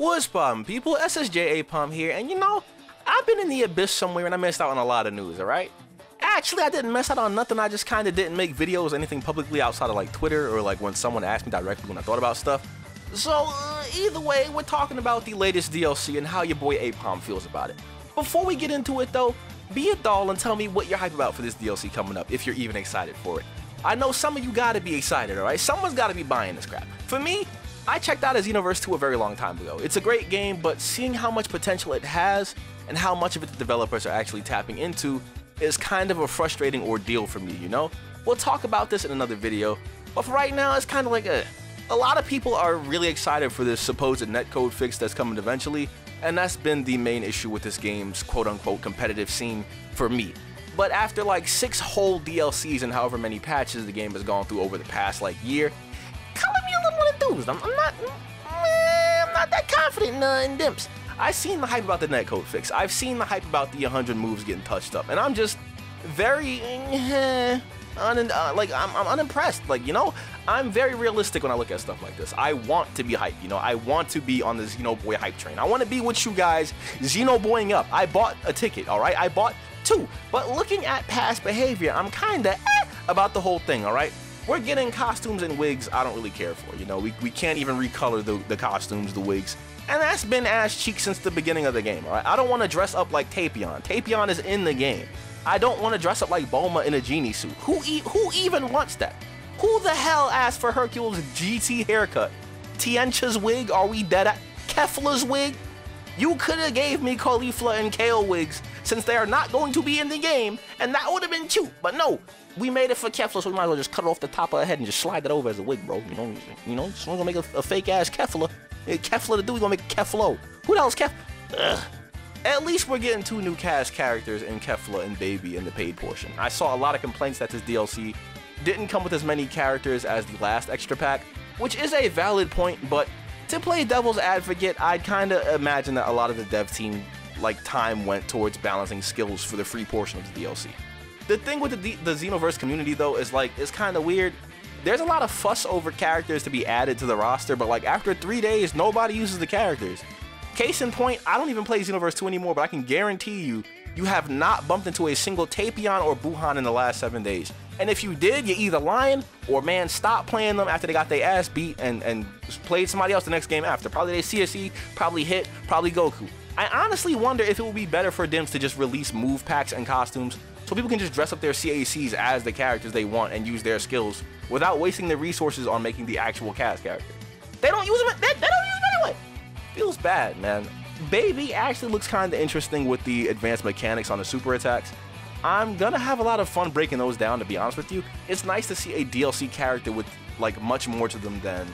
What's poppin', people? ssjaipom here, and you know, I've been in the abyss somewhere and I missed out on a lot of news, alright? Actually, I didn't miss out on nothing, I just kinda didn't make videos or anything publicly outside of like Twitter or like when someone asked me directly when I thought about stuff. So, either way, we're talking about the latest DLC and how your boy Aipom feels about it. Before we get into it though, be a doll and tell me what you're hyped about for this DLC coming up, if you're even excited for it. I know some of you gotta be excited, alright? Someone's gotta be buying this crap. For me, I checked out Xenoverse 2 a very long time ago. It's a great game, but seeing how much potential it has and how much of it the developers are actually tapping into is kind of a frustrating ordeal for me, you know? We'll talk about this in another video, but for right now, it's kind of like a lot of people are really excited for this supposed netcode fix that's coming eventually, and that's been the main issue with this game's quote-unquote competitive scene for me. But after like 6 whole DLCs and however many patches the game has gone through over the past like year, color me a little enthused. I'm not that confident in dimps. I've seen the hype about the netcode fix. I've seen the hype about the 100 moves getting touched up, and I'm just very I'm unimpressed. Like, you know, I'm very realistic when I look at stuff like this. I want to be hyped, you know. I want to be on the Xenoboy hype train. I want to be with you guys, Xenoboying up. I bought a ticket, all right? I bought 2. But looking at past behavior, I'm kinda about the whole thing, all right? We're getting costumes and wigs I don't really care for, you know. We can't even recolor the costumes, the wigs. And that's been ass cheek since the beginning of the game, alright? I don't want to dress up like Tapion. Tapion is in the game. I don't want to dress up like Bulma in a genie suit. Who even wants that? Who the hell asked for Hercule's GT haircut? Tiencha's wig? Are we dead at Kefla's wig? You could have gave me Caulifla and Kale wigs since they are not going to be in the game, and that would have been cute. But no, we made it for Kefla, so we might as well just cut it off the top of her head and just slide that over as a wig, bro. You know, just gonna make a fake ass Kefla. Kefla to do, we gonna make Keflo. Who the hell's Kef? Ugh. At least we're getting 2 new cast characters in Kefla and Baby in the paid portion. I saw a lot of complaints that this DLC didn't come with as many characters as the last extra pack, which is a valid point, but to play devil's advocate, I'd kinda imagine that a lot of the dev team time went towards balancing skills for the free portion of the DLC. The thing with the Xenoverse community though is it's kinda weird. There's a lot of fuss over characters to be added to the roster, but like after 3 days, nobody uses the characters. Case in point, I don't even play Xenoverse 2 anymore, but I can guarantee you, you have not bumped into a single Tapion or Buhan in the last 7 days. And if you did, you're either lying or man, stop playing them after they got their ass beat and played somebody else the next game after. Probably they CSE, probably Hit, probably Goku. I honestly wonder if it would be better for Dims to just release move packs and costumes so people can just dress up their CACs as the characters they want and use their skills without wasting the resources on making the actual cast character. They don't use them, they don't use them anyway. Feels bad, man. Baby actually looks kind of interesting with the advanced mechanics on the super attacks. I'm gonna have a lot of fun breaking those down, to be honest with you. It's nice to see a DLC character with much more to them than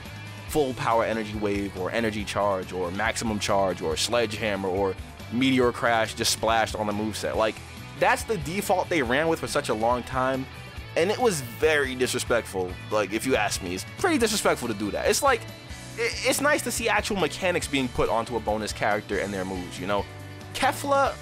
full power energy wave or energy charge or maximum charge or sledgehammer or meteor crash just splashed on the moveset. Like, that's the default they ran with for such a long time, and it was very disrespectful. Like, if you ask me, it's pretty disrespectful to do that. It's nice to see actual mechanics being put onto a bonus character and their moves, you know? Kefla,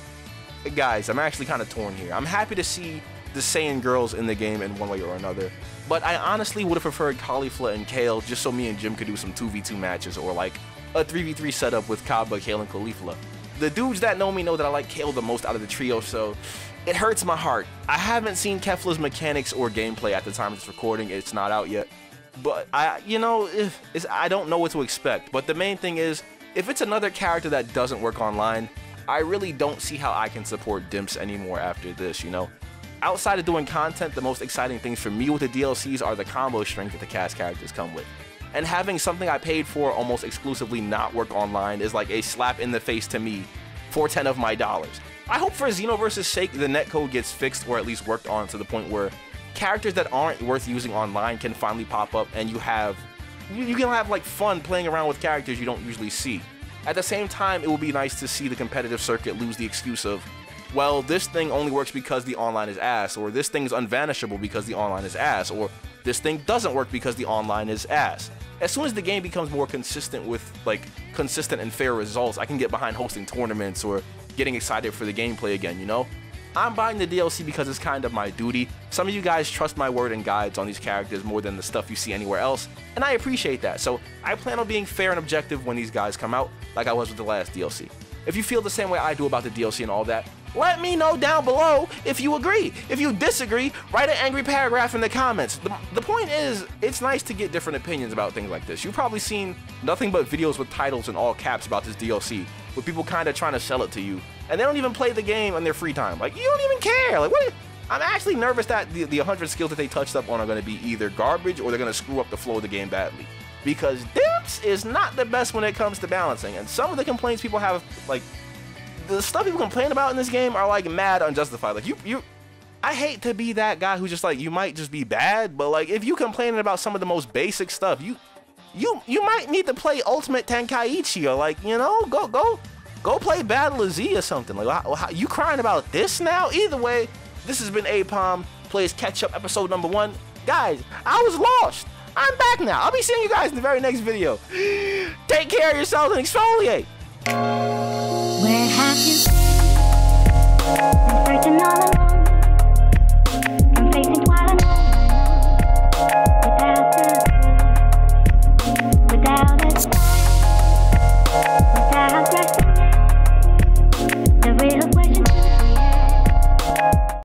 guys, I'm actually kind of torn here. I'm happy to see the Saiyan girls in the game in one way or another, but I honestly would have preferred Caulifla and Kale just so me and Jim could do some 2v2 matches or like a 3v3 setup with Kaba, Kale, and Caulifla. The dudes that know me know that I like Kale the most out of the trio, so it hurts my heart. I haven't seen Kefla's mechanics or gameplay at the time of this recording. It's not out yet. But I don't know what to expect. But the main thing is, if it's another character that doesn't work online, I really don't see how I can support Dimps anymore after this, you know? Outside of doing content, the most exciting things for me with the DLCs are the combo strength that the cast characters come with. And having something I paid for almost exclusively not work online is like a slap in the face to me for 10 of my dollars. I hope for Xenoverse's sake the netcode gets fixed or at least worked on to the point where characters that aren't worth using online can finally pop up and you can have like fun playing around with characters you don't usually see. At the same time, it will be nice to see the competitive circuit lose the excuse of, well, this thing only works because the online is ass, or this thing is unvanishable because the online is ass, or this thing doesn't work because the online is ass. As soon as the game becomes more consistent with consistent and fair results, I can get behind hosting tournaments or getting excited for the gameplay again, you know? I'm buying the DLC because it's kind of my duty. Some of you guys trust my word and guides on these characters more than the stuff you see anywhere else, and I appreciate that. So I plan on being fair and objective when these guys come out, like I was with the last DLC. If you feel the same way I do about the DLC and all that, let me know down below if you agree. If you disagree, write an angry paragraph in the comments. The point is, it's nice to get different opinions about things like this. You've probably seen nothing but videos with titles in all caps about this DLC, with people kind of trying to sell it to you, and they don't even play the game in their free time. Like, you don't even care. Like, what? I'm actually nervous that the 100 skills that they touched up on are going to be either garbage or they're going to screw up the flow of the game badly. Because Dimps is not the best when it comes to balancing, and some of the complaints people have, like, the stuff people complain about in this game are like mad unjustified. Like I hate to be that guy who's just like, you might just be bad, but like if you complaining about some of the most basic stuff, you might need to play Ultimate Tenkaichi, or like, you know, go play Battle of Z or something. Like, how, you crying about this now? Either way, this has been Aipom Plays Catch Up episode number 1. Guys, I was lost. I'm back now. I'll be seeing you guys in the very next video. Take care of yourselves and exfoliate. Where have you been?